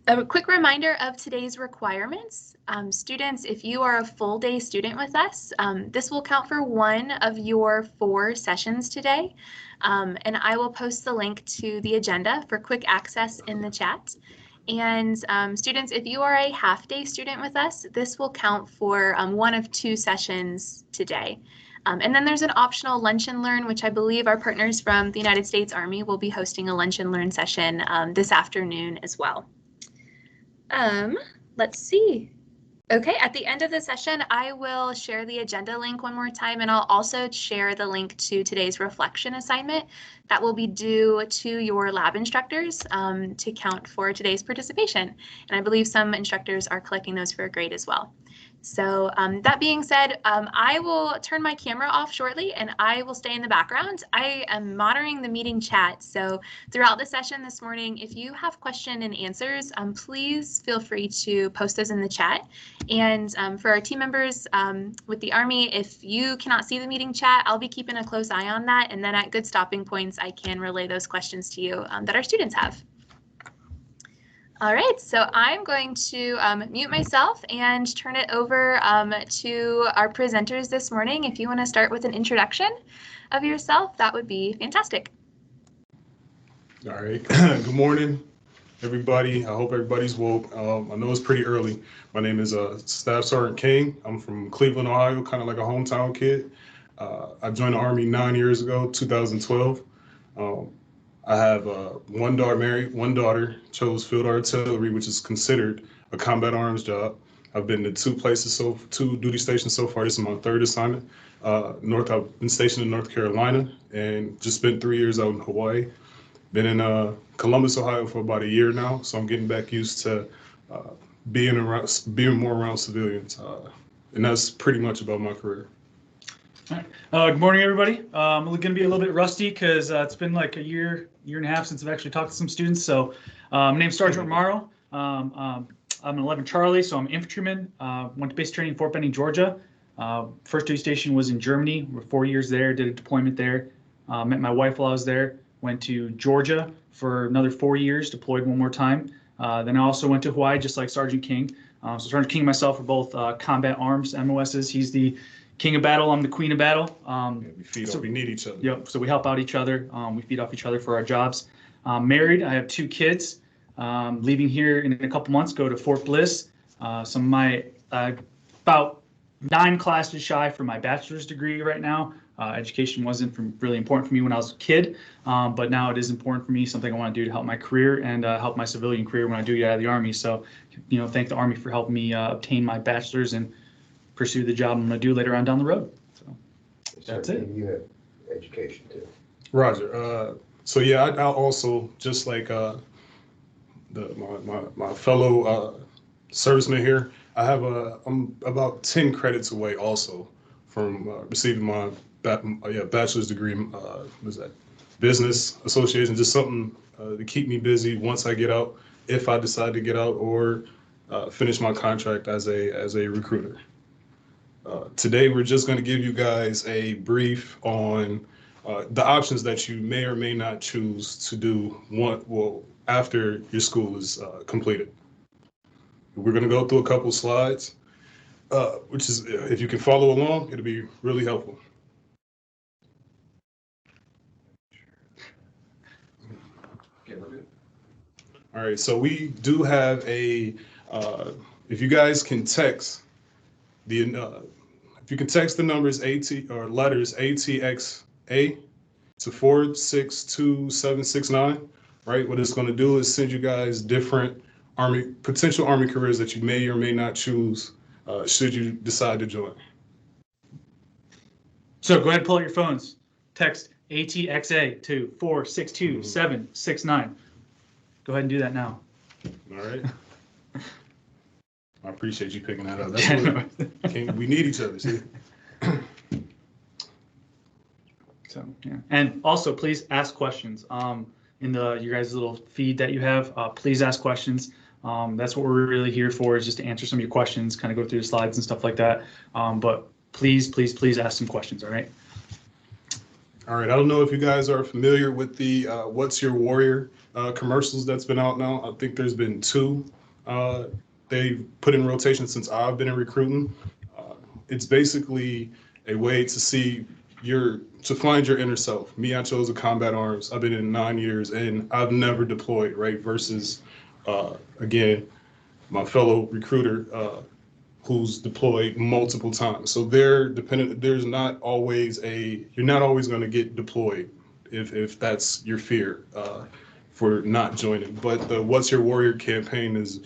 A quick reminder of today's requirements. Students, if you are a full day student with us, this will count for one of your 4 sessions today. And I will post the link to the agenda for quick access in the chat. And students, if you are a half day student with us, this will count for one of 2 sessions today. And then there's an optional lunch and learn, which I believe our partners from the United States Army will be hosting a lunch and learn session this afternoon as well. Let's see. Okay, at the end of the session, I will share the agenda link one more time, and I'll also share the link to today's reflection assignment that will be due to your lab instructors to count for today's participation. And I believe some instructors are collecting those for a grade as well. So that being said, I will turn my camera off shortly and I will stay in the background. I am monitoring the meeting chat. So throughout the session this morning, if you have question and answers, please feel free to post those in the chat. And for our team members with the Army, if you cannot see the meeting chat, I'll be keeping a close eye on that. And then at good stopping points, I can relay those questions to you that our students have. All right, so I'm going to mute myself and turn it over to our presenters this morning. If you want to start with an introduction of yourself, that would be fantastic. All right, good morning, everybody. I hope everybody's woke. I know it's pretty early. My name is Staff Sergeant King. I'm from Cleveland, Ohio, kind of like a hometown kid. I joined the Army 9 years ago, 2012. I have one daughter married, one daughter, chose field artillery, which is considered a combat arms job. I've been to 2 places, 2 duty stations so far. This is my 3rd assignment. I've been stationed in North Carolina and just spent 3 years out in Hawaii. Been in Columbus, Ohio for about a year now, so I'm getting back used to being more around civilians. And that's pretty much about my career. All right. Good morning, everybody. I'm going to be a little bit rusty because it's been like a year and a half since I've actually talked to some students. So my name's Sergeant Romaro. I'm an 11 Charlie, so I'm an infantryman. Went to basic training in Fort Benning, Georgia. First duty station was in Germany. We're 4 years there, did a deployment there. Met my wife while I was there. Went to Georgia for another 4 years, deployed one more time. Then I also went to Hawaii, just like Sergeant King. So Sergeant King and myself are both combat arms MOSs. He's the King of Battle, I'm the Queen of Battle. We need each other. Yep, so we help out each other. We feed off each other for our jobs. Married, I have 2 kids. Leaving here in a couple months, go to Fort Bliss. Some of my, about 9 classes shy for my bachelor's degree right now. Education wasn't really important for me when I was a kid, but now it is important for me, something I want to do to help my career and help my civilian career when I do get out of the Army. So, thank the Army for helping me obtain my bachelor's and pursue the job I'm going to do later on down the road. So that's it. You have education too. Roger. So yeah, I'll also, just like my fellow servicemen here, I'm about 10 credits away also from receiving my bachelor's degree. What's that? Business association, just something to keep me busy once I get out, if I decide to get out or finish my contract as a recruiter. Today, we're just going to give you guys a brief on the options that you may or may not choose to do after your school is completed. We're going to go through a couple slides, which is, if you can follow along, it'll be really helpful. All right, so we do have if you guys can text the numbers letters ATXA to 462-769, right? What it's going to do is send you guys different potential Army careers that you may or may not choose should you decide to join. So go ahead and pull out your phones. Text ATXA to 462-769. Go ahead and do that now. All right. I appreciate you picking that up. That's what we need each other. See? So yeah, and also please ask questions. In your guys' little feed that you have, please ask questions. That's what we're really here for, is just to answer some of your questions, kind of go through the slides and stuff like that. But please ask some questions. All right. All right, I don't know if you guys are familiar with the What's Your Warrior commercials that's been out now. I think there's been two they've put in rotation since I've been in recruiting. Uh, it's basically a way to see to find your inner self. Me, I chose a combat arms. I've been in 9 years and I've never deployed, right? Versus, again, my fellow recruiter who's deployed multiple times. So they're dependent. There's not always you're not always going to get deployed if that's your fear for not joining. But the What's Your Warrior campaign is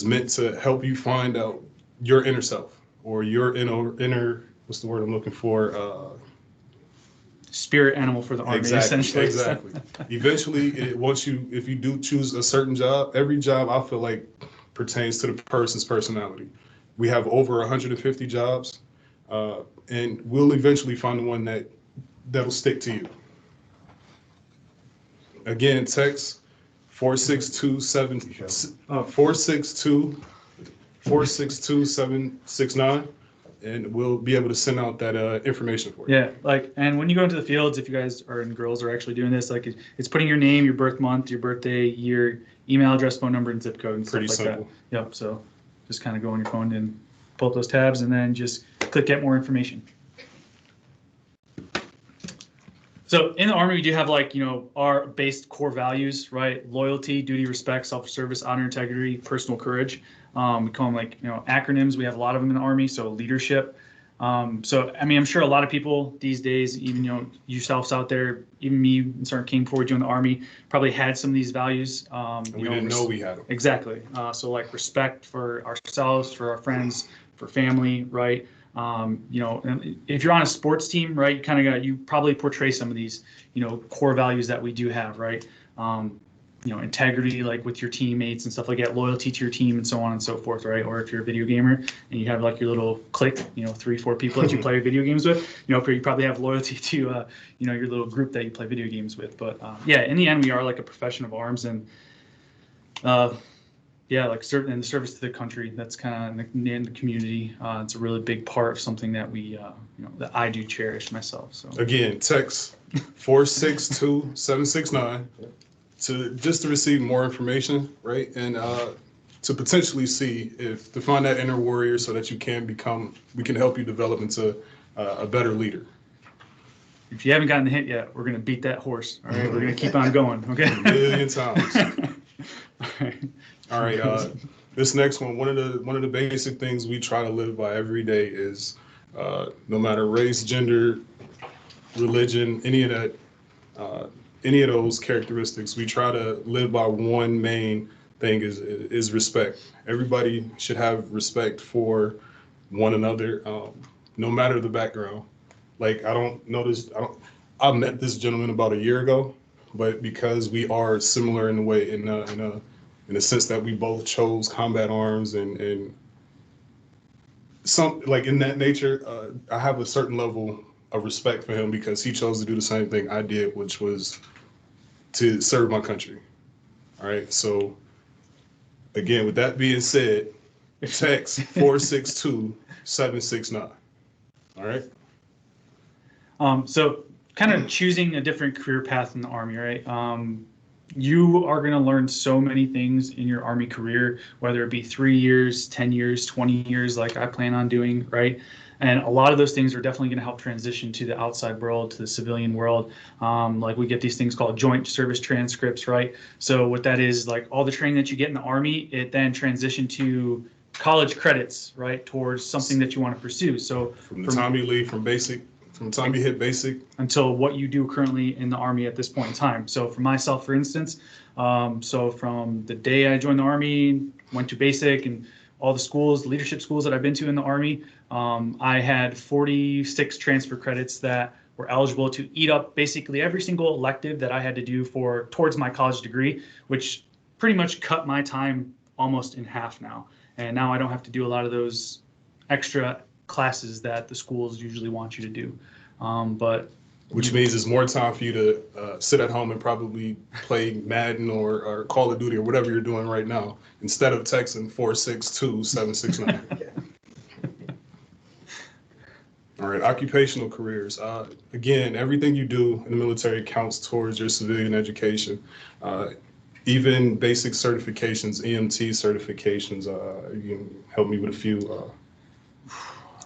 meant to help you find out your inner self or your inner what's the word I'm looking for? Spirit animal for the Army, essentially. Exactly. Eventually, if you do choose a certain job, every job I feel like pertains to the person's personality. We have over 150 jobs, and we'll eventually find the one that'll stick to you. Again, text 462-769, and we'll be able to send out that information for you. Yeah, and when you go into the fields, if you guys and girls are actually doing this, it's putting your name, your birth month, your birthday, year, email address, phone number, and zip code and Pretty stuff like simple. that. Yep. So just kind of go on your phone and pull up those tabs, and then just click Get More Information. So in the Army, we do have our base core values, right? Loyalty, duty, respect, self-service, honor, integrity, personal courage. We call them acronyms. We have a lot of them in the Army. So leadership. So I mean, I'm sure a lot of people these days, even yourselves out there, even me and Sergeant King before we joined the Army, probably had some of these values. We didn't know we had them. Exactly. So respect for ourselves, for our friends, for family, right? If you're on a sports team, right, you probably portray some of these, core values that we do have, right? Integrity, with your teammates and stuff like that, loyalty to your team and so on and so forth, right? Or if you're a video gamer and you have your little clique, 3-4 people that you play video games with, you probably have loyalty to, your little group that you play video games with. But in the end, we are a profession of arms, and certain in the service to the country. That's kind of in the community. It's a really big part of something that we, that I do cherish myself. So again, text 462-769 to receive more information, right? And to potentially to find that inner warrior so that we can help you develop into a better leader. If you haven't gotten the hint yet, we're going to beat that horse. All right, we're going to keep on going. Okay. A million times. All right. This next one of the basic things we try to live by every day is no matter race, gender, religion, any of those characteristics, we try to live by one main thing is respect. Everybody should have respect for one another, no matter the background. I met this gentleman about a year ago, but because we are similar in a way, in the sense that we both chose combat arms and some in that nature, I have a certain level of respect for him because he chose to do the same thing I did, which was to serve my country. All right. So again, with that being said, text 462-769. All right. So kind of choosing a different career path in the Army, right? You are going to learn so many things in your Army career, whether it be 3 years, 10 years, 20 years, like I plan on doing, right? And a lot of those things are definitely going to help transition to the outside world, to the civilian world. We get these things called joint service transcripts, right? So what that is, all the training that you get in the Army, it then transitioned to college credits, right, towards something that you want to pursue. So from the time you leave, from the time you hit basic until what you do currently in the Army at this point in time. So for myself, for instance, so from the day I joined the Army, went to basic and all the schools, leadership schools that I've been to in the Army, I had 46 transfer credits that were eligible to eat up basically every single elective that I had to do towards my college degree, which pretty much cut my time almost in half now. And now I don't have to do a lot of those extra classes that the schools usually want you to do. Which means it's more time for you to sit at home and probably play Madden or Call of Duty or whatever you're doing right now, instead of texting 462-769. All right, occupational careers. Again, everything you do in the military counts towards your civilian education. Even basic certifications, EMT certifications. You can help me with a few.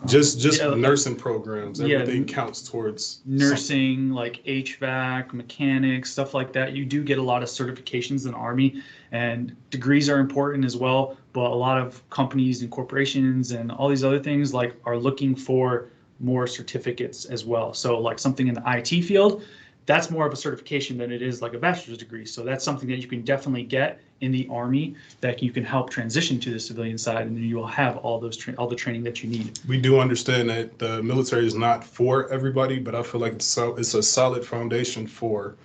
Just Yeah, nursing programs. yeah, Everything counts towards nursing, like HVAC, mechanics, stuff like that. You do get a lot of certifications in the Army, and degrees are important as well. But a lot of companies and corporations and all these other things like are looking for more certificates as well. So like something in the IT field, that's more of a certification than it is like a bachelor's degree. So that's something that you can definitely get in the Army that you can help transition to the civilian side, and then you will have all those all the training that you need. We do understand that the military is not for everybody, but I feel like it's a solid foundation for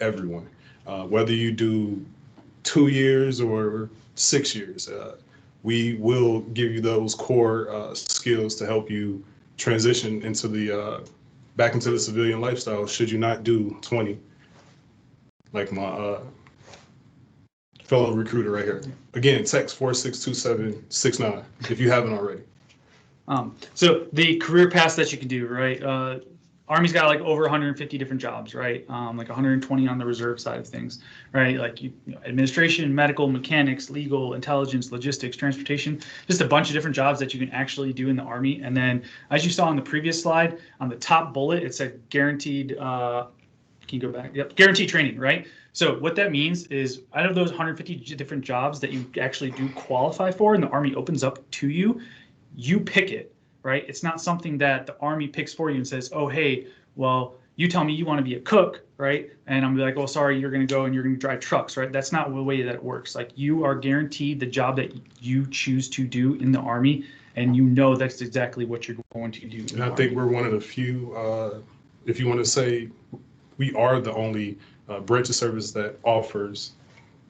everyone. Whether you do 2 years or 6 years, we will give you those core skills to help you transition into the back into the civilian lifestyle. Should you not do 20, like my fellow recruiter right here. Again, text 462769 if you haven't already. So the career paths that you can do, right? Army's got like over 150 different jobs, right? Like 120 on the reserve side of things, right? Like administration, medical, mechanics, legal, intelligence, logistics, transportation, just a bunch of different jobs that you can actually do in the Army. And then, as you saw on the previous slide, on the top bullet, it said guaranteed. Can you go back? Yep, guaranteed training, right? So what that means is out of those 150 different jobs that you actually do qualify for, and the Army opens up to you, you pick it. Right? It's not something that the Army picks for you and says, oh, hey, well, you tell me you want to be a cook, right? And I'm like, oh, sorry, you're going to go and you're going to drive trucks, right? That's not the way that it works. Like, you are guaranteed the job that you choose to do in the Army, and you know that's exactly what you're going to do. And I think we're one of the few, if you want to say, we are the only branch of service that offers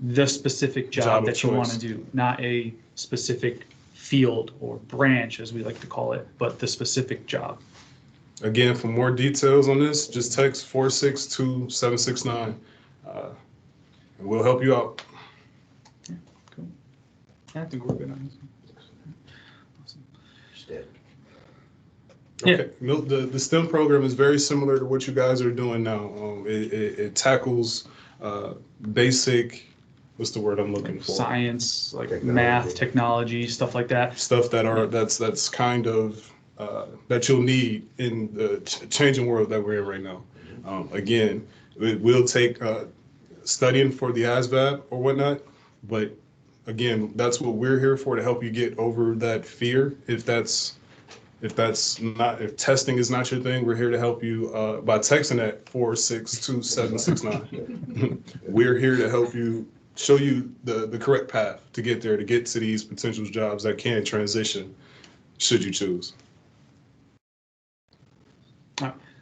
the specific job that you want to do, not a specific field or branch, as we like to call it, but the specific job. Again, for more details on this, just text 462769, and we'll help you out. Yeah, cool. I think we're good on this one. Awesome. STEM. Okay, the STEM program is very similar to what you guys are doing now. It tackles basic, what's the word I'm looking for? Science, like Technology. math, technology, stuff like that. Stuff that are that's kind of that you'll need in the changing world that we're in right now. Again, it will take studying for the ASVAB or whatnot, but again, that's what we're here for, to help you get over that fear. If testing is not your thing, we're here to help you by texting at 462769. We're here to help you, show you the correct path to get there, to get to these potential jobs that can transition should you choose.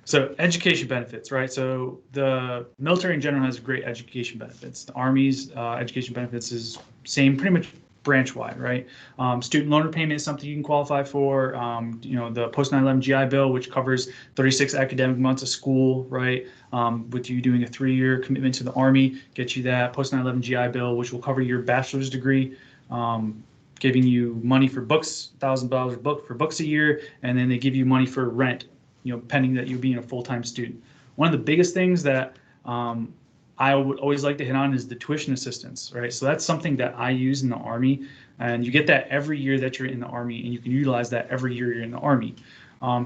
So education benefits, right? So the military in general has great education benefits. The Army's education benefits is same, pretty much branch-wide, right? Student loan repayment is something you can qualify for. The post 9/11 GI Bill, which covers 36 academic months of school, right? With you doing a 3-year commitment to the Army, get you that post 9/11 GI Bill, which will cover your bachelor's degree, giving you money for books, $1,000 for books a year, and then they give you money for rent, pending that you're being a full-time student. One of the biggest things that I would always like to hit on is the tuition assistance, right? So that's something that I use in the Army, and you get that every year that you're in the Army, and you can utilize that every year you're in the Army.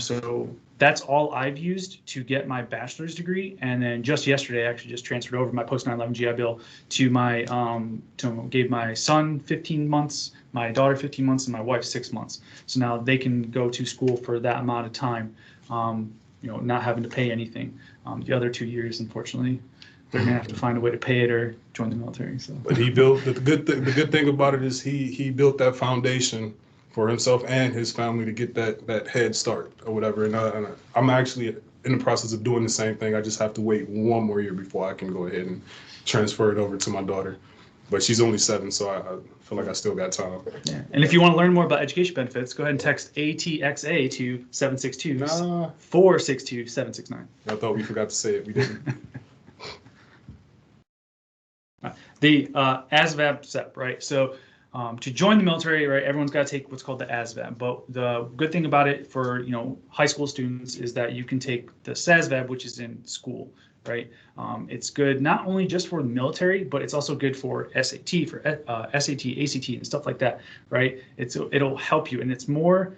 So that's all I've used to get my bachelor's degree, and then just yesterday I actually just transferred over my post 9/11 GI Bill to my gave my son 15 months, my daughter 15 months, and my wife 6 months. So now they can go to school for that amount of time, not having to pay anything. The other 2 years, unfortunately, they're gonna have to find a way to pay it or join the military. So, but he built the good thing about it is he built that foundation for himself and his family to get that head start or whatever. And I'm actually in the process of doing the same thing. I just have to wait 1 more year before I can go ahead and transfer it over to my daughter. But she's only 7, so I feel like I still got time. Yeah. And if you want to learn more about education benefits, go ahead and text ATXA to 762-462-769. I thought we forgot to say it. We didn't. The ASVAB SEP, right? So to join the military, right, everyone's got to take what's called the ASVAB. But the good thing about it for high school students is that you can take the SASVAB, which is in school, right? It's good not only just for the military, but it's also good for SAT, SAT, ACT, and stuff like that, right? It'll help you, and it's more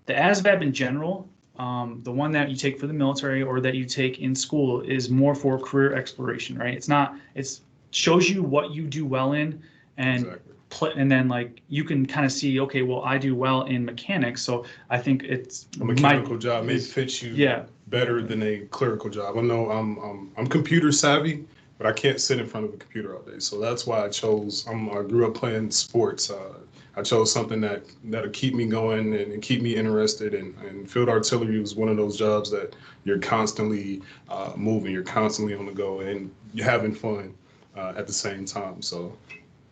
the ASVAB in general. The one that you take for the military or that you take in school is more for career exploration, right? It shows you what you do well in, and Exactly. and then like you can kind of see, okay, well, I do well in mechanics, so I think it's A mechanical job may fit you better than a clerical job. I know I'm computer savvy, but I can't sit in front of a computer all day. So that's why I chose. I grew up playing sports. I chose something that'll keep me going and keep me interested. And field artillery was one of those jobs that you're constantly moving, you're constantly on the go, and you're having fun at the same time. So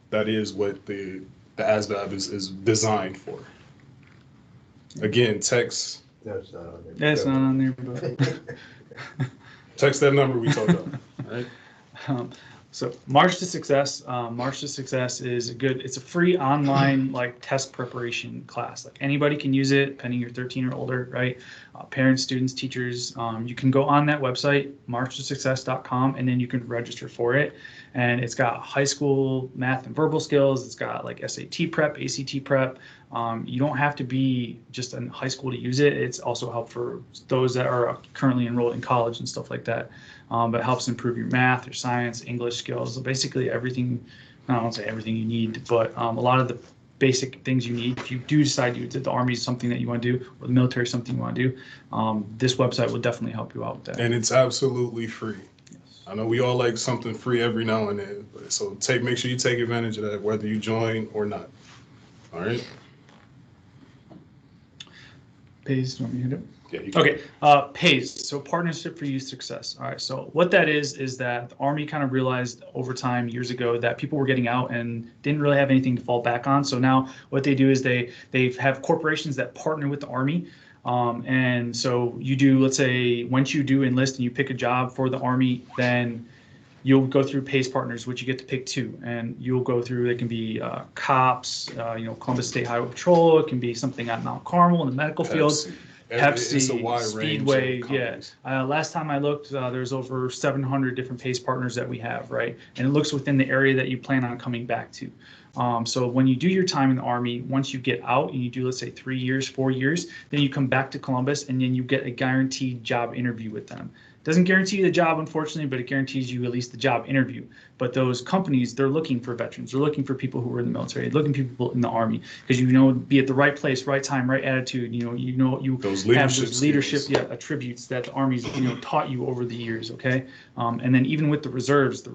that is what the ASVAB is designed for. Again, text. No, it's not on there. That's not on there, but Text that number we talked about. All right. so March to Success. March to Success is it's a free online like test preparation class. Like anybody can use it, depending you're 13 or older, right? Parents, students, teachers. You can go on that website, marchtosuccess.com, and then you can register for it. And it's got high school math and verbal skills. It's got like SAT prep, ACT prep. You don't have to be just in high school to use it. It's also help for those that are currently enrolled in college and stuff like that. But it helps improve your math, your science, English skills, basically everything. I won't say everything you need, but a lot of the basic things you need. If you do decide the Army is something that you want to do, or the military is something you want to do, this website will definitely help you out with that. And it's absolutely free. I know we all like something free every now and then, so make sure you take advantage of that, whether you join or not. All right. Pays, do you want me to hit it? Yeah, you can. Okay, pays. So Partnership for Youth Success. All right, so what that is that the Army kind of realized over time, years ago, that people were getting out and didn't really have anything to fall back on. So now what they do is they have corporations that partner with the Army. And so you do, let's say, once you do enlist and you pick a job for the Army, then you'll go through PACE partners, which you get to pick two, and you'll go through. It can be cops, Columbus State Highway Patrol. It can be something at Mount Carmel in the medical field. Pepsi, It's a wide Speedway, range of companies. Last time I looked, there's over 700 different PACE partners that we have, right? And it looks within the area that you plan on coming back to. So when you do your time in the Army, once you get out and you do, let's say, 3 years, 4 years, then you come back to Columbus and then you get a guaranteed job interview with them. Doesn't guarantee you the job, unfortunately, but it guarantees you at least the job interview. But those companies, they're looking for veterans. They're looking for people who are in the military. They're looking for people in the Army because be at the right place, right time, right attitude. You Those have those leadership skills. attributes that the Army's taught you over the years. Okay, and then even with the reserves,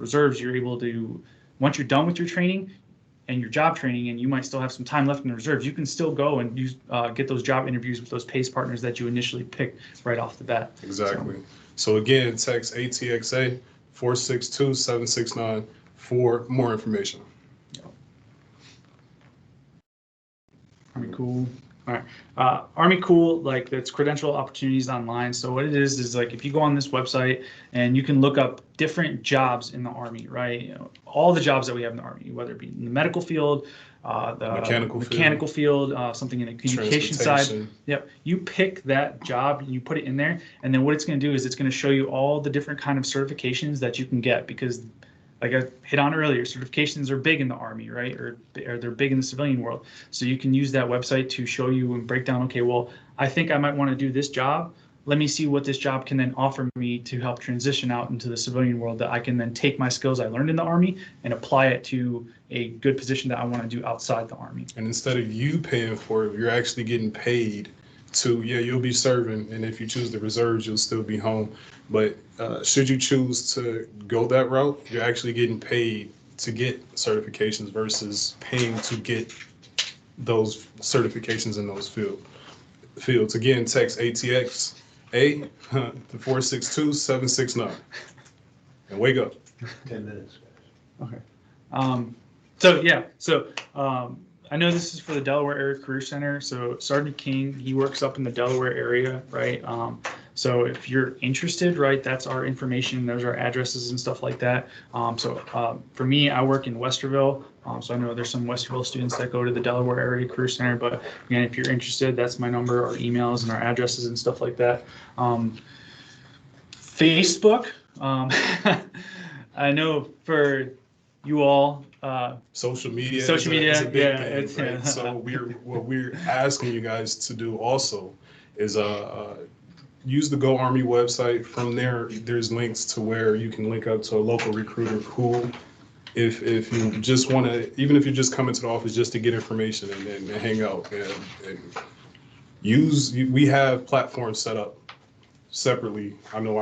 you're able to, once you're done with your training and your job training, and you might still have some time left in the reserves, you can still go and get those job interviews with those PACE partners that you initially picked right off the bat. Exactly. So again, text ATXA 462-769 for more information. Army Cool. All right. Army Cool, like that's credential opportunities online. So what it is like if you go on this website and you can look up different jobs in the Army, right? All the jobs that we have in the Army, whether it be in the medical field, the mechanical field, something in the communication side. Yep. You pick that job, you put it in there, and then what it's going to do is it's going to show you all the different kind of certifications that you can get because, like I hit on earlier, certifications are big in the Army, right? Or they're big in the civilian world. So you can use that website to show you and break down, okay, well, I think I might want to do this job. Let me see what this job can then offer me to help transition out into the civilian world that I can then take my skills I learned in the Army and apply it to a good position that I want to do outside the Army. And instead of you paying for it, you're actually getting paid to, you'll be serving. And if you choose the reserves, you'll still be home. But should you choose to go that route, you're actually getting paid to get certifications versus paying to get those certifications in those fields. Again, text ATXA to 462-769 and wake up. 10 minutes, guys. Okay. So I know this is for the Delaware Area Career Center. So Sergeant King, he works up in the Delaware area, right? So if you're interested, right, that's our information. Those are addresses and stuff like that. For me, I work in Westerville. So I know there's some Westerville students that go to the Delaware Area Career Center. But again, if you're interested, that's my number, our emails and our addresses and stuff like that. Facebook. I know for you all, social media is a big thing, thing, right? So what we're asking you guys to do also is use the Go Army website. From there, there's links to where you can link up to a local recruiter who, if you just want to, even if you're just coming to the office just to get information and hang out and we have platforms set up separately. I know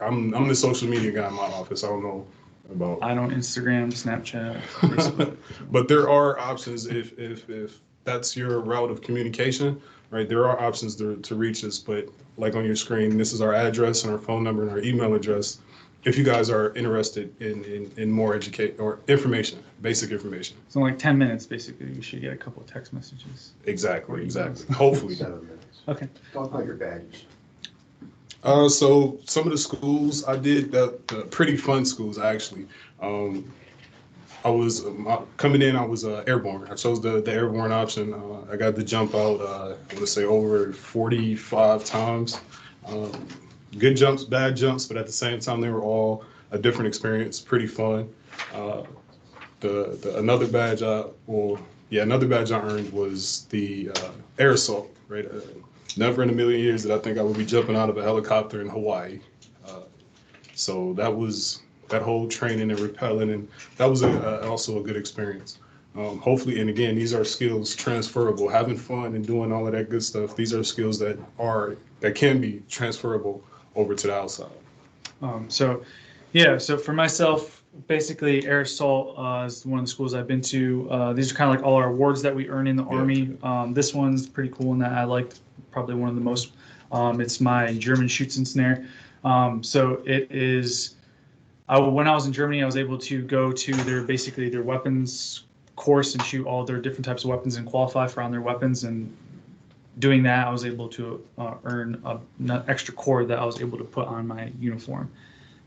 I'm the social media guy in my office. I don't know about. I don't Instagram, Snapchat, Facebook. But there are options if that's your route of communication, right? There are options to reach us. But like on your screen, this is our address and our phone number and our email address. If you guys are interested in more information, basic information. So in like 10 minutes, basically, you should get a couple of text messages. Exactly. Hopefully. 7 minutes. Okay. Talk about your badges. So some of the schools I did, the pretty fun schools actually. I was coming in. I was airborne. I chose the airborne option. I got to jump out. I want to say over 45 times. Good jumps, bad jumps, but at the same time they were all a different experience. Pretty fun. Another badge I earned was the air assault. Right. Never in a million years did I think I would be jumping out of a helicopter in Hawaii. So that whole training and rappelling, and that was also a good experience. Hopefully, and again, these are skills transferable. Having fun and doing all of that good stuff, these are skills that can be transferable over to the outside. So for myself, basically Air Assault is one of the schools I've been to. These are kind of like all our awards that we earn in the Army. This one's pretty cool in that I liked probably one of the most. It's my German Shoots and Snare. So it is, when I was in Germany, I was able to go to their weapons course and shoot all their different types of weapons and qualify for on their weapons. And doing that, I was able to earn an extra cord that I was able to put on my uniform.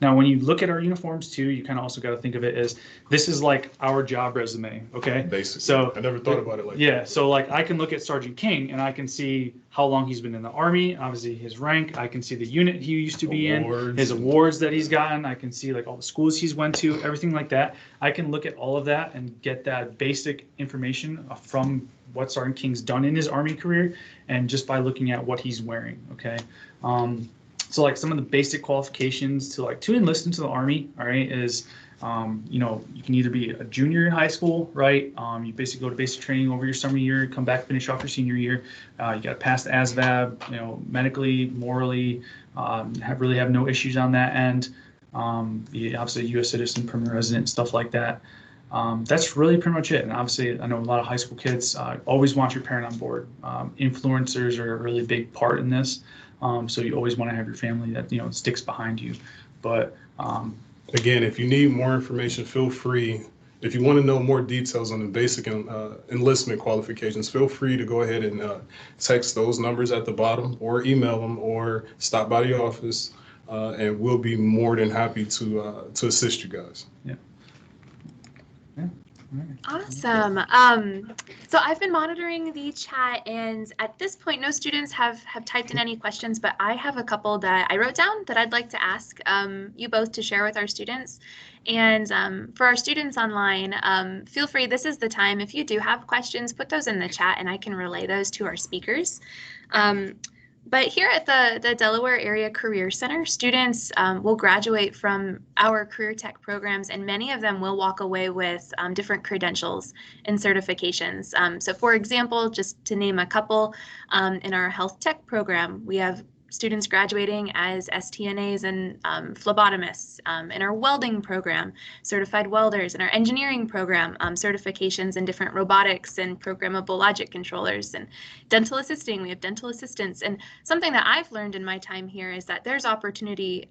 Now, when you look at our uniforms too, you kind of also got to think of it as this is like our job resume, okay? Basically. So I never thought about it like that. Yeah, so like I can look at Sergeant King and I can see how long he's been in the Army, obviously his rank. I can see the unit he used to be in, his awards that he's gotten. I can see like all the schools he's went to, everything like that. I can look at all of that and get that basic information from what Sergeant King's done in his Army career, and just by looking at what he's wearing, okay? So like some of the basic qualifications to enlist into the Army, all right, is, you can either be a junior in high school, right? You basically go to basic training over your summer year, come back, finish off your senior year. You got to pass the ASVAB, medically, morally, really have no issues on that end. Obviously U.S. citizen, permanent resident, stuff like that. That's really pretty much it. And obviously, I know a lot of high school kids always want your parent on board. Influencers are a really big part in this. So you always want to have your family that, sticks behind you. But again, if you need more information, feel free. If you want to know more details on the basic enlistment qualifications, feel free to go ahead and text those numbers at the bottom or email them or stop by the office, and we'll be more than happy to assist you guys. Yeah. Awesome. So I've been monitoring the chat, and at this point, no students have typed in any questions, but I have a couple that I wrote down that I'd like to ask you both to share with our students. And for our students online, feel free, this is the time. If you do have questions, put those in the chat and I can relay those to our speakers. But here at the Delaware Area Career Center, students will graduate from our career tech programs, and many of them will walk away with different credentials and certifications. So for example, just to name a couple, in our health tech program, we have students graduating as STNAs and phlebotomists. In our welding program, certified welders. In our engineering program, certifications in different robotics and programmable logic controllers. And dental assisting, we have dental assistants. And something that I've learned in my time here is that there's opportunity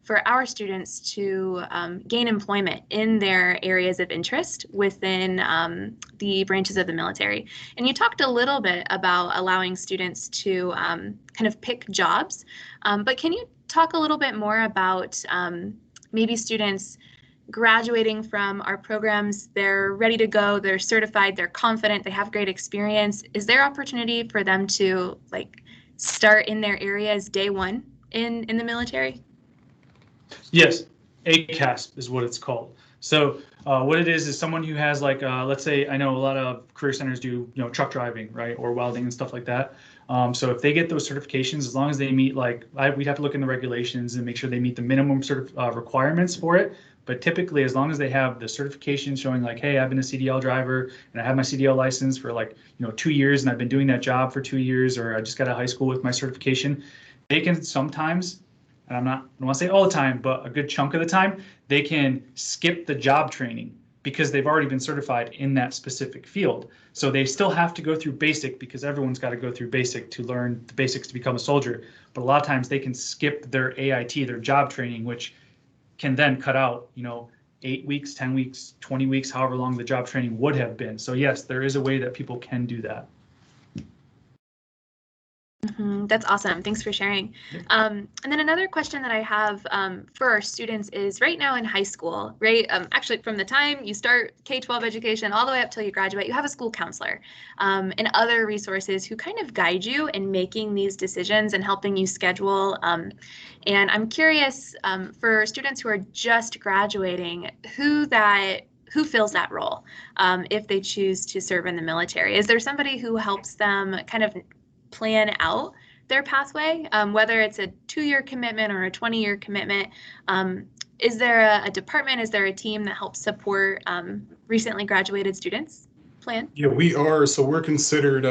for our students to gain employment in their areas of interest within the branches of the military. And you talked a little bit about allowing students to kind of pick jobs, but can you talk a little bit more about maybe students graduating from our programs, they're ready to go, they're certified, they're confident, they have great experience. Is there opportunity for them to like start in their areas day one in the military? Yes, ACASP is what it's called. So what it is someone who has like, let's say, I know a lot of career centers do, truck driving, right, or welding and stuff like that. So if they get those certifications, as long as they meet we'd have to look in the regulations and make sure they meet the minimum sort of requirements for it. But typically, as long as they have the certification showing like, hey, I've been a CDL driver and I have my CDL license for 2 years and I've been doing that job for 2 years, or I just got out of high school with my certification, they can sometimes, and I don't want to say all the time, but a good chunk of the time, they can skip the job training because they've already been certified in that specific field. So they still have to go through basic because everyone's got to go through basic to learn the basics to become a soldier. But a lot of times they can skip their AIT, their job training, which can then cut out, 8 weeks, 10 weeks, 20 weeks, however long the job training would have been. So yes, there is a way that people can do that. That's awesome. Thanks for sharing. And then another question that I have for our students is right now in high school, right? Actually, from the time you start K-12 education all the way up till you graduate, you have a school counselor and other resources who kind of guide you in making these decisions and helping you schedule. And I'm curious for students who are just graduating, who fills that role if they choose to serve in the military? Is there somebody who helps them kind of plan out their pathway, whether it's a 2-year commitment or a 20-year commitment? Is there a department, is there a team that helps support recently graduated students plan? Yeah, we are. So we're considered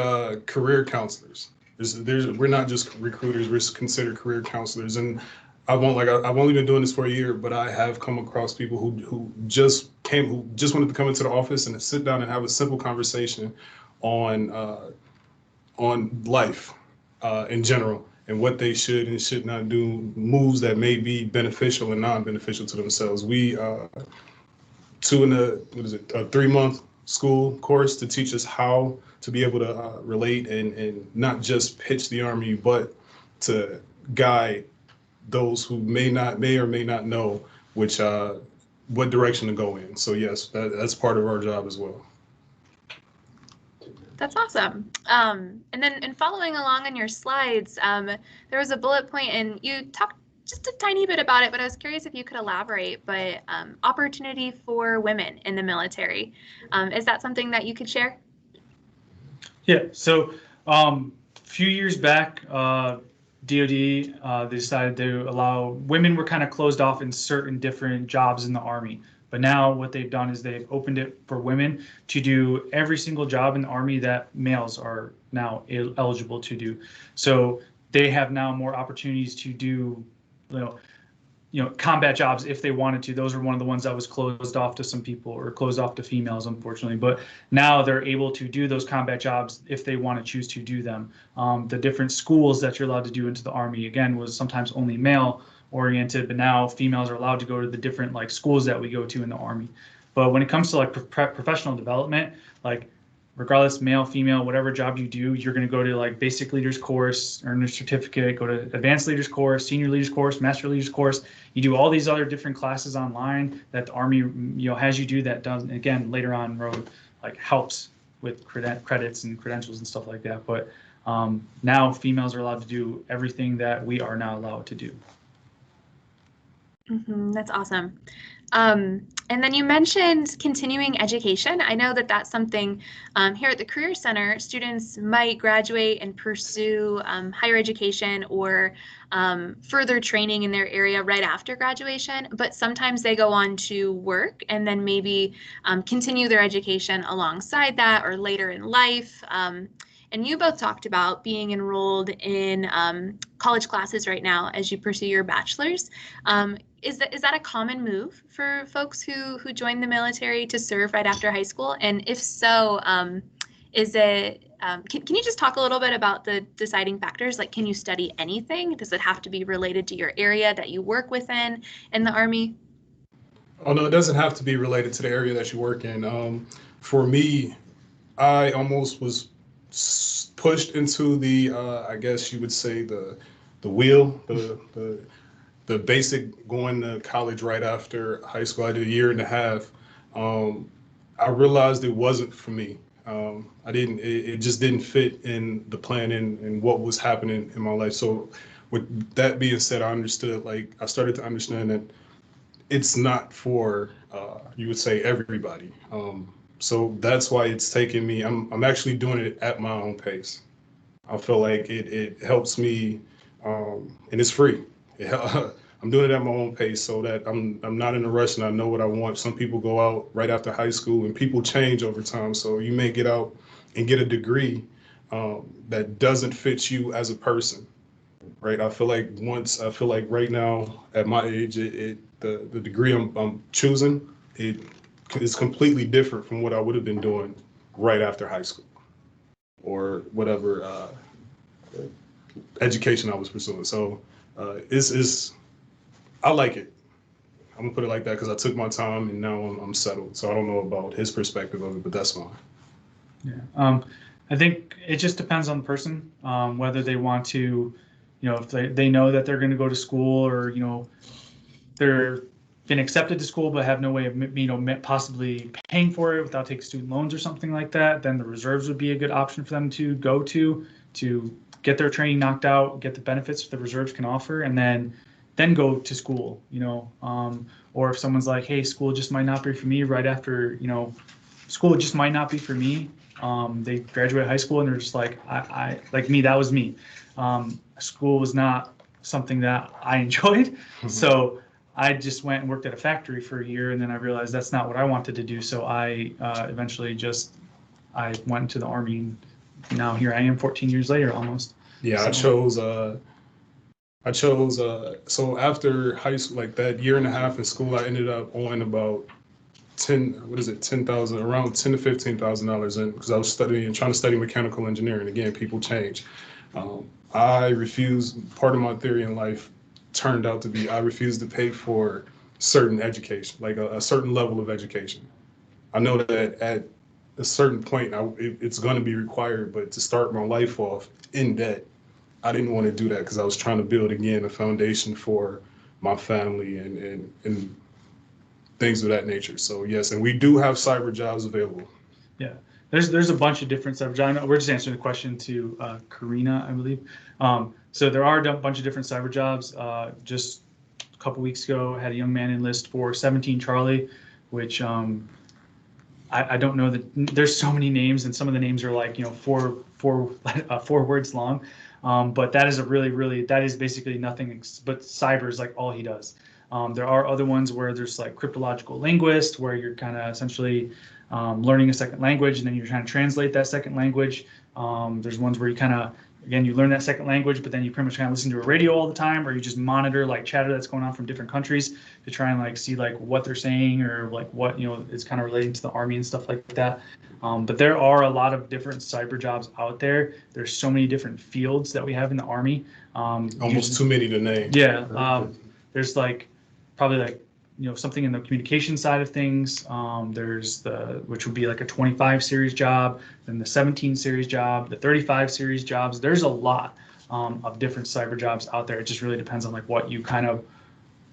career counselors. We're not just recruiters, we're considered career counselors. And I've only been doing this for a year, but I have come across people who just wanted to come into the office and sit down and have a simple conversation on life in general and what they should and should not do, moves that may be beneficial and non-beneficial to themselves. We a 3-month school course to teach us how to be able to relate and not just pitch the Army, but to guide those who may or may not know what direction to go in. So yes, that's part of our job as well. That's awesome. And then following along on your slides, there was a bullet point and you talked just a tiny bit about it, but I was curious if you could elaborate, but opportunity for women in the military. Is that something that you could share? Yeah, so a few years back, DOD, they decided to allow, women were kind of closed off in certain different jobs in the Army. But now what they've done is they've opened it for women to do every single job in the Army that males are now eligible to do. So they have now more opportunities to do, combat jobs if they wanted to. Those were one of the ones that was closed off to some people, or closed off to females, unfortunately. But now they're able to do those combat jobs if they want to choose to do them. The different schools that you're allowed to do into the Army, again, was sometimes only male oriented, but now females are allowed to go to the different schools that we go to in the Army. But when it comes to professional development, regardless, male, female, whatever job you do, you're going to go to basic leaders course, earn a certificate, go to advanced leaders course, senior leaders course, master leaders course. You do all these other different classes online that the Army has you do, that does, again, later on road helps with credits and credentials and stuff like that. But now females are allowed to do everything that we are now allowed to do. That's awesome. And then you mentioned continuing education. I know that that's something here at the Career Center, students might graduate and pursue higher education or further training in their area right after graduation, but sometimes they go on to work and then maybe continue their education alongside that or later in life. And you both talked about being enrolled in college classes right now as you pursue your bachelor's. Is that a common move for folks who join the military to serve right after high school? And if so, is it? Can you just talk a little bit about the deciding factors? Can you study anything? Does it have to be related to your area that you work within in the Army? Oh no, it doesn't have to be related to the area that you work in. For me, I almost was pushed into the, I guess you would say the wheel, the basic going to college right after high school. I did a year and a half. Um, I realized it wasn't for me. I didn't. It just didn't fit in the plan and what was happening in my life. So, with that being said, I understood. Like I started to understand that it's not for you would say everybody. So that's why it's taking me. I'm actually doing it at my own pace. I feel like it helps me, and it's free. It, I'm doing it at my own pace so that I'm not in a rush and I know what I want. Some people go out right after high school and people change over time. So you may get out and get a degree that doesn't fit you as a person, right? I feel like right now at my age, the degree I'm choosing it is completely different from what I would have been doing right after high school or whatever education I was pursuing. So it's I like it. I'm gonna put it like that because I took my time and now I'm settled. So I don't know about his perspective of it, but that's fine. Yeah. I think it just depends on the person, whether they want to, if they know that they're going to go to school, or, they're been accepted to school but have no way of, possibly paying for it without taking student loans or something like that, then the reserves would be a good option for them to go to get their training knocked out, get the benefits the reserves can offer, and then go to school, or if someone's like, hey, school just might not be for me right after, school just might not be for me. They graduate high school and they're just like, I like me, that was me. School was not something that I enjoyed. So I just went and worked at a factory for a year, and then I realized that's not what I wanted to do. So I eventually I went into the Army, and now here I am 14 years later almost. Yeah, So. I chose so after high school, like that year and a half in school, I ended up owing about 10,000, around 10 to $15,000 in, because I was trying to study mechanical engineering. Again, people change. I refused. Part of my theory in life turned out to be I refused to pay for certain education, like a certain level of education. I know that at a certain point it's going to be required, but to start my life off in debt, I didn't want to do that because I was trying to build again a foundation for my family and things of that nature. So yes, and we do have cyber jobs available. Yeah, there's a bunch of different cyber jobs. We're just answering the question to Karina, I believe. So there are a bunch of different cyber jobs. Just a couple weeks ago, I had a young man enlist for 17 Charlie, which I don't know that there's so many names, and some of the names are like four words long. But that is that is basically nothing but cyber is like all he does. There are other ones where there's like cryptological linguist, where you're kind of essentially learning a second language and then you're trying to translate that second language. There's ones where you kind of, again, you learn that second language, but then you pretty much kind of listen to a radio all the time, or you just monitor like chatter that's going on from different countries to try and like see like what they're saying, or like what is kind of relating to the Army and stuff like that. But there are a lot of different cyber jobs out there. There's so many different fields that we have in the Army. Almost too many to name. Yeah. There's like probably like something in the communication side of things. There's which would be like a 25 series job, then the 17 series job, the 35 series jobs. There's a lot of different cyber jobs out there. It just really depends on like what you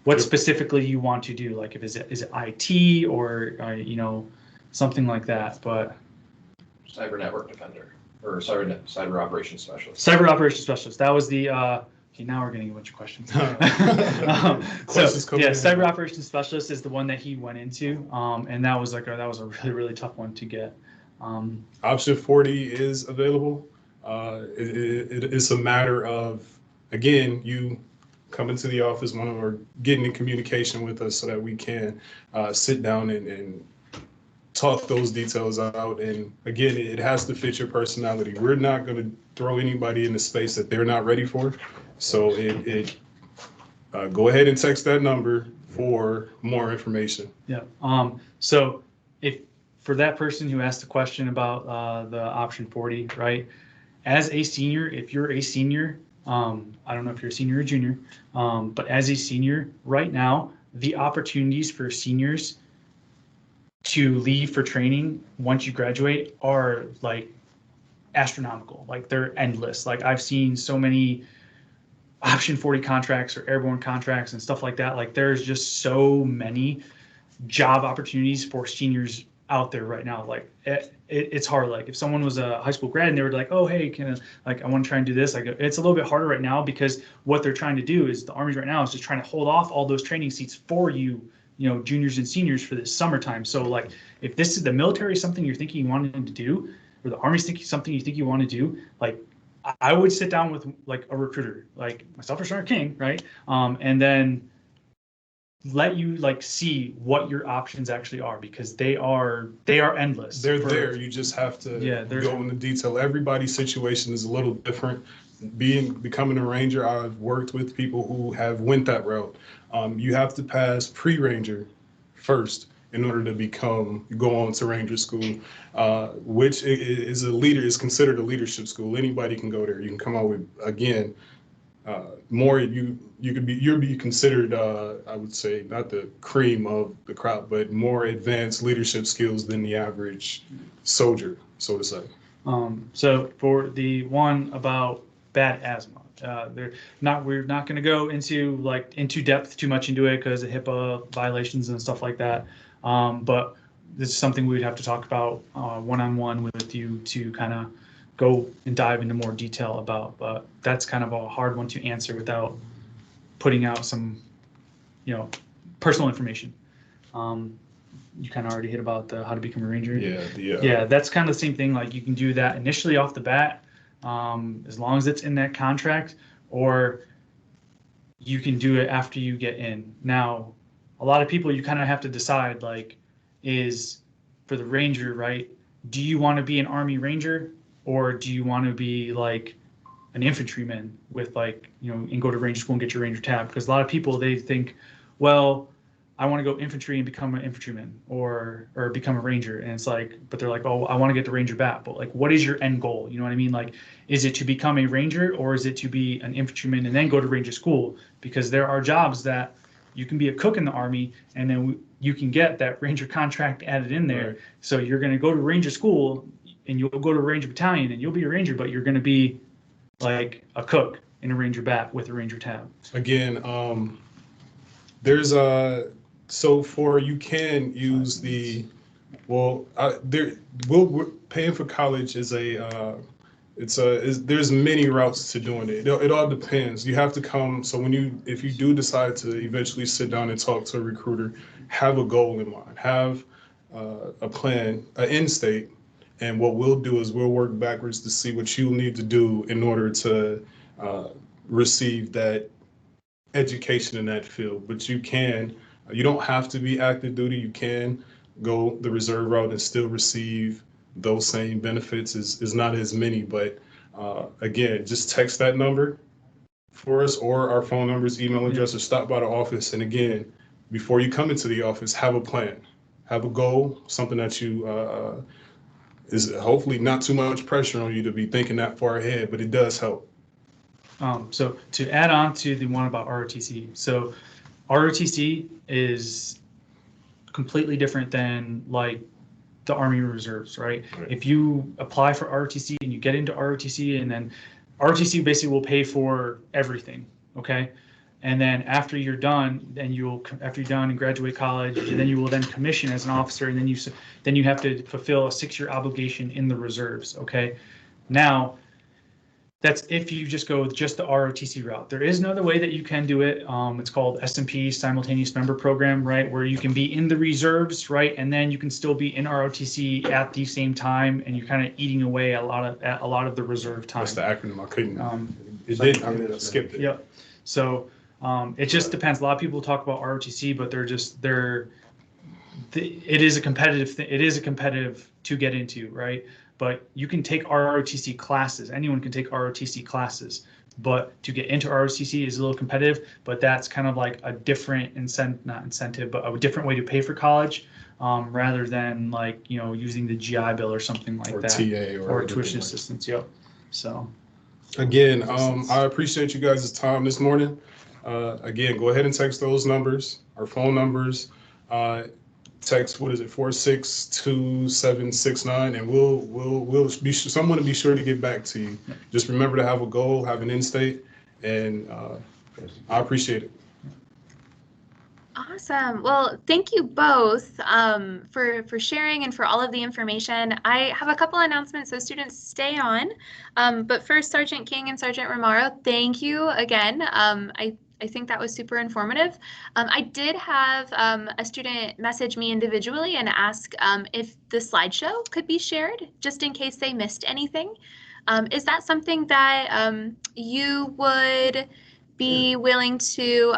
what specifically you want to do. Like if is it IT or something like that. But cyber network defender or cyber operations specialist. Cyber operations specialist. That was the. Okay, now we're getting a bunch of questions. Cyber operations specialist is the one that he went into, and that was a really tough one to get. Option 40 is available. It's a matter of, again, you come into the office, or getting in communication with us so that we can sit down and talk those details out. And again, it has to fit your personality. We're not going to throw anybody in the space that they're not ready for. So go ahead and text that number for more information. Yeah. So if for that person who asked the question about the option 40, right? As a senior, if you're a senior, I don't know if you're a senior or junior, but as a senior right now, the opportunities for seniors to leave for training once you graduate are like astronomical. Like they're endless. Like I've seen so many option 40 contracts or airborne contracts and stuff like that. Like there's just so many job opportunities for seniors out there right now. Like it's hard. Like if someone was a high school grad and they were like, oh, hey, I want to try and do this. Like it's a little bit harder right now because what they're trying to do is the Army right now is just trying to hold off all those training seats for you, juniors and seniors for this summertime. So like if this is the military, something you're thinking you wanted to do, or the Army's thinking something you think you want to do, like I would sit down with like a recruiter, like myself or Sergeant King, right? And then let you like see what your options actually are, because they are endless. They're there. You just have to go into detail. Everybody's situation is a little different. Becoming a ranger, I've worked with people who have went that route. You have to pass pre-ranger first in order to go on to ranger school, which is considered a leadership school. Anybody can go there. You can come out with, again, more you'll be considered, I would say, not the cream of the crop, but more advanced leadership skills than the average soldier, so to say. So for the one about bad asthma, we're not going to go into depth too much into it because of HIPAA violations and stuff like that. But this is something we'd have to talk about one-on-one with you to kind of go and dive into more detail about. But that's kind of a hard one to answer without putting out some, personal information. You kind of already hit about how to become a ranger. Yeah, that's kind of the same thing. Like you can do that initially off the bat, as long as it's in that contract, or you can do it after you get in. Now, a lot of people, you kind of have to decide, like, is for the ranger, right? Do you want to be an Army Ranger, or do you want to be like an infantryman with and go to ranger school and get your ranger tab? Because a lot of people, they think, well, I want to go infantry and become an infantryman or become a ranger. And it's like, but they're like, oh, I want to get the ranger bat. But like, what is your end goal? You know what I mean? Like, is it to become a ranger, or is it to be an infantryman and then go to ranger school? Because there are jobs that you can be a cook in the Army and then you can get that ranger contract added in there. Right. So you're going to go to ranger school and you'll go to a ranger battalion and you'll be a ranger, but you're going to be like a cook in a ranger bat with a ranger tab. Again, you can use paying for college is there's many routes to doing it. It all depends. You have to come. So if you do decide to eventually sit down and talk to a recruiter, have a goal in mind, have a plan, an end state. And what we'll do is we'll work backwards to see what you need to do in order to receive that education in that field. But you don't have to be active duty. You can go the reserve route and still receive those same benefits. Is not as many, but again, just text that number for us, or our phone numbers, email address, or stop by the office. And again, before you come into the office, have a plan, have a goal, something that you is hopefully not too much pressure on you to be thinking that far ahead, but it does help. So to add on to the one about ROTC, so ROTC is completely different than like the Army Reserves, right? If you apply for ROTC and you get into ROTC, and then ROTC basically will pay for everything, okay? And then after you're done, and graduate college, and then you will then commission as an officer, and then you have to fulfill a 6-year obligation in the reserves. Okay, now that's if you just go with just the ROTC route. There is another way that you can do it. It's called SMP, Simultaneous Member Program, right? Where you can be in the reserves, right, and then you can still be in ROTC at the same time, and you're kind of eating away a lot of the reserve time. That's the acronym. I couldn't. I skipped it. Yep. So. It just depends. A lot of people talk about ROTC, but it is a competitive thing. It is a competitive to get into, right? But you can take ROTC classes. Anyone can take ROTC classes, but to get into ROTC is a little competitive. But that's kind of like a different not incentive, but a different way to pay for college, rather than using the GI Bill or something like that, TA or tuition assistance. Yep. So. Again, I appreciate you guys' time this morning. Again, go ahead and text those numbers, our phone numbers. text, what is it, 462-769, and we'll be someone to be sure to get back to you. Just remember to have a goal, have an end state, and I appreciate it. Awesome. Well, thank you both for sharing and for all of the information. I have a couple announcements, so students stay on. But first, Sergeant King and Sergeant Romaro, thank you again. I think that was super informative. I did have a student message me individually and ask if the slideshow could be shared, just in case they missed anything. Is that something that you would be willing to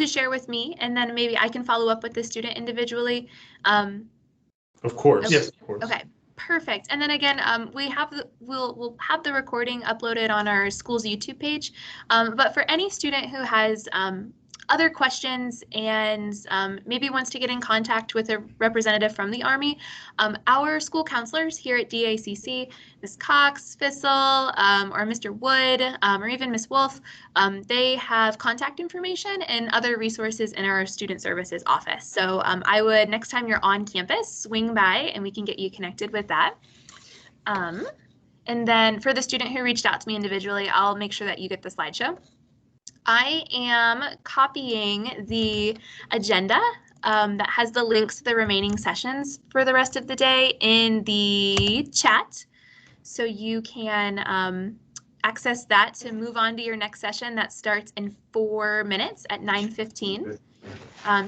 share with me, and then maybe I can follow up with the student individually? Of course. Okay. Yes. Of course. Okay, perfect. And then again, we'll have the recording uploaded on our school's YouTube page. But for any student who has other questions and maybe wants to get in contact with a representative from the Army, our school counselors here at DACC, Ms. Cox, Fissel, or Mr. Wood, or even Ms. Wolf, they have contact information and other resources in our student services office. So I would, next time you're on campus, swing by and we can get you connected with that. And then for the student who reached out to me individually, I'll make sure that you get the slideshow. I am copying the agenda that has the links to the remaining sessions for the rest of the day in the chat. So you can access that to move on to your next session that starts in 4 minutes at 9:15.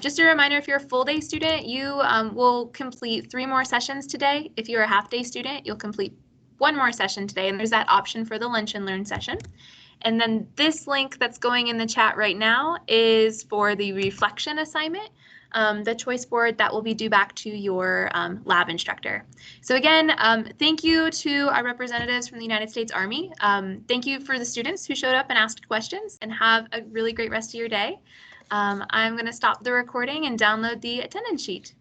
Just a reminder, if you're a full day student, you will complete 3 more sessions today. If you're a half day student, you'll complete 1 more session today, and there's that option for the lunch and learn session. And then this link that's going in the chat right now is for the reflection assignment, the choice board that will be due back to your lab instructor. So again, thank you to our representatives from the United States Army. Thank you for the students who showed up and asked questions, and have a really great rest of your day. I'm going to stop the recording and download the attendance sheet.